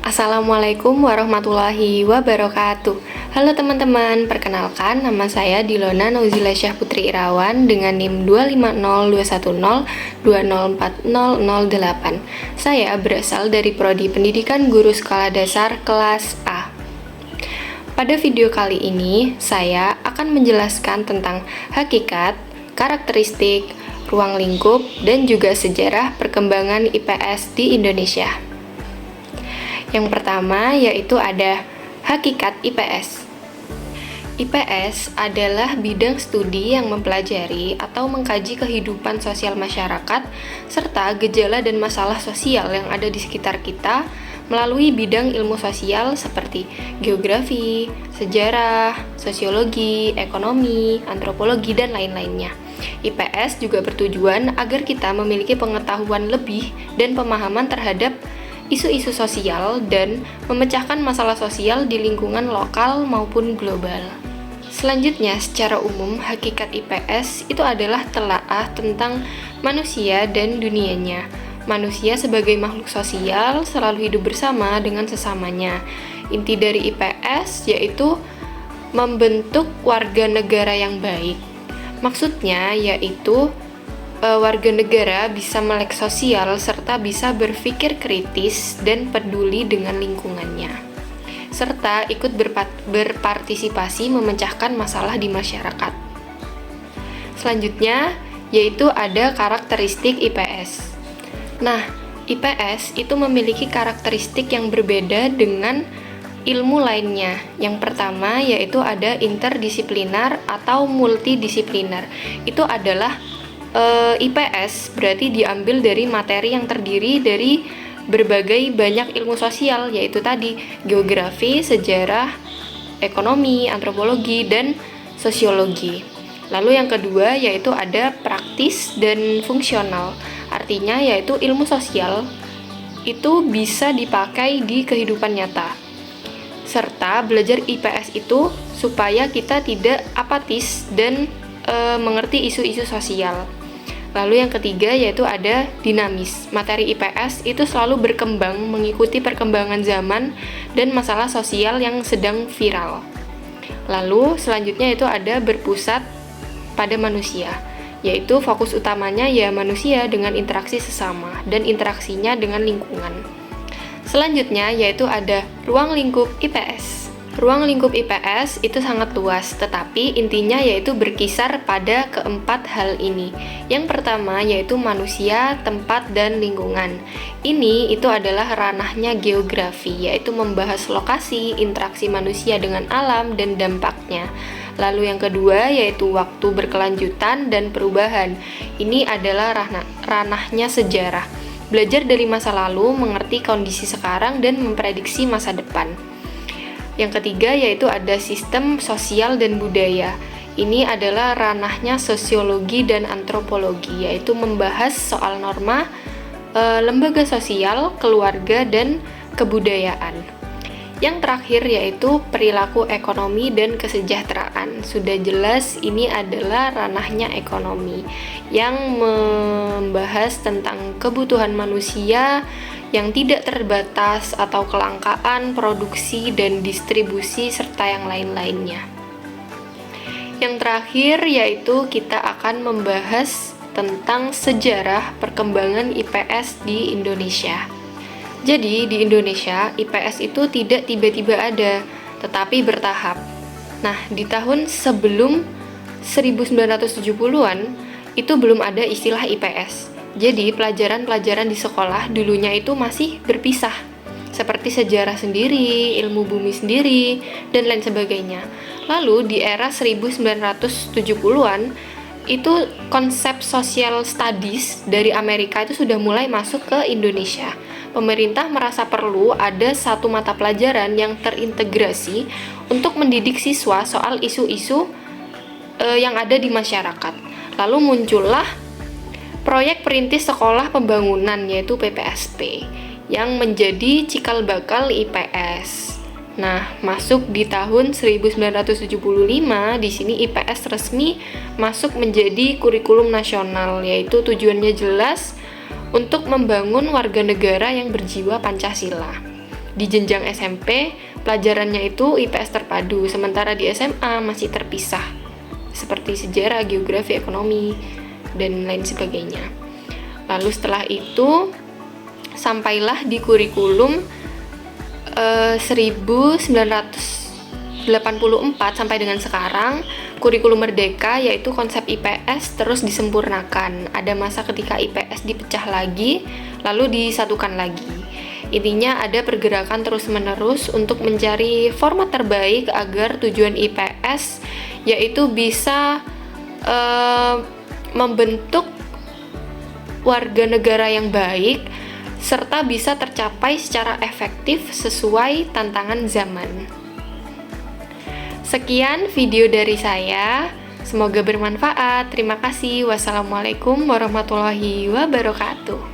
Assalamualaikum warahmatullahi wabarakatuh. Halo teman-teman, perkenalkan nama saya Dilona Nauzila Syah Putri Irawan dengan NIM 2502102040008. Saya berasal dari Prodi Pendidikan Guru Skala Dasar kelas A. Pada video kali ini, saya akan menjelaskan tentang hakikat, karakteristik, ruang lingkup, dan juga sejarah perkembangan IPS di Indonesia. Yang pertama yaitu ada hakikat IPS. IPS adalah bidang studi yang mempelajari atau mengkaji kehidupan sosial masyarakat serta gejala dan masalah sosial yang ada di sekitar kita melalui bidang ilmu sosial seperti geografi, sejarah, sosiologi, ekonomi, antropologi, dan lain-lainnya. IPS juga bertujuan agar kita memiliki pengetahuan lebih dan pemahaman terhadap isu-isu sosial dan memecahkan masalah sosial di lingkungan lokal maupun global. Selanjutnya, secara umum, hakikat IPS itu adalah telaah tentang manusia dan dunianya. Manusia sebagai makhluk sosial selalu hidup bersama dengan sesamanya. Inti dari IPS yaitu membentuk warga negara yang baik. Maksudnya yaitu warga negara bisa melek sosial serta bisa berpikir kritis dan peduli dengan lingkungannya, serta ikut berpartisipasi memecahkan masalah di masyarakat. Selanjutnya, yaitu ada karakteristik IPS. Nah, IPS itu memiliki karakteristik yang berbeda dengan ilmu lainnya. Yang pertama, yaitu ada interdisiplinar atau multidisiplinar. Itu adalah IPS berarti diambil dari materi yang terdiri dari berbagai banyak ilmu sosial, yaitu tadi geografi, sejarah, ekonomi, antropologi, dan sosiologi. Lalu yang kedua yaitu ada praktis dan fungsional. Artinya yaitu ilmu sosial itu bisa dipakai di kehidupan nyata. Serta belajar IPS itu supaya kita tidak apatis dan mengerti isu-isu sosial. Lalu yang ketiga yaitu ada dinamis. Materi IPS itu selalu berkembang mengikuti perkembangan zaman dan masalah sosial yang sedang viral. Lalu selanjutnya itu ada berpusat pada manusia, yaitu fokus utamanya ya manusia dengan interaksi sesama dan interaksinya dengan lingkungan. Selanjutnya yaitu ada ruang lingkup IPS. Ruang lingkup IPS itu sangat luas, tetapi intinya yaitu berkisar pada keempat hal ini. Yang pertama yaitu manusia, tempat, dan lingkungan. Ini itu adalah ranahnya geografi, yaitu membahas lokasi, interaksi manusia dengan alam, dan dampaknya. Lalu yang kedua yaitu waktu berkelanjutan dan perubahan. Ini adalah ranahnya sejarah. Belajar dari masa lalu, mengerti kondisi sekarang, dan memprediksi masa depan. Yang ketiga yaitu ada sistem sosial dan budaya. Ini adalah ranahnya sosiologi dan antropologi, yaitu membahas soal norma, lembaga sosial, keluarga, dan kebudayaan. Yang terakhir yaitu perilaku ekonomi dan kesejahteraan. Sudah jelas ini adalah ranahnya ekonomi yang membahas tentang kebutuhan manusia yang tidak terbatas atau kelangkaan, produksi, dan distribusi, serta yang lain-lainnya. Yang terakhir yaitu kita akan membahas tentang sejarah perkembangan IPS di Indonesia. Jadi di Indonesia IPS itu tidak tiba-tiba ada, tetapi bertahap. Nah, di tahun sebelum 1970-an itu belum ada istilah IPS. Jadi pelajaran-pelajaran di sekolah dulunya itu masih berpisah, seperti sejarah sendiri, ilmu bumi sendiri, dan lain sebagainya. Lalu di era 1970-an itu konsep social studies dari Amerika itu sudah mulai masuk ke Indonesia. Pemerintah merasa perlu ada satu mata pelajaran yang terintegrasi untuk mendidik siswa soal isu-isu yang ada di masyarakat. Lalu muncullah proyek perintis sekolah pembangunan yaitu PPSP yang menjadi cikal bakal IPS. Nah, masuk di tahun 1975 di sini IPS resmi masuk menjadi kurikulum nasional, yaitu tujuannya jelas untuk membangun warga negara yang berjiwa Pancasila. di jenjang SMP pelajarannya itu IPS terpadu, sementara di SMA masih terpisah seperti sejarah, geografi, ekonomi, dan lain sebagainya. Lalu setelah itu sampailah di kurikulum 1984 sampai dengan sekarang, kurikulum merdeka, yaitu konsep IPS terus disempurnakan. Ada masa ketika IPS dipecah lagi, lalu disatukan lagi. Intinya ada pergerakan terus-menerus untuk mencari format terbaik agar tujuan IPS yaitu bisa membentuk warga negara yang baik serta bisa tercapai secara efektif sesuai tantangan zaman. Sekian video dari saya, semoga bermanfaat. Terima kasih. Wassalamualaikum warahmatullahi wabarakatuh.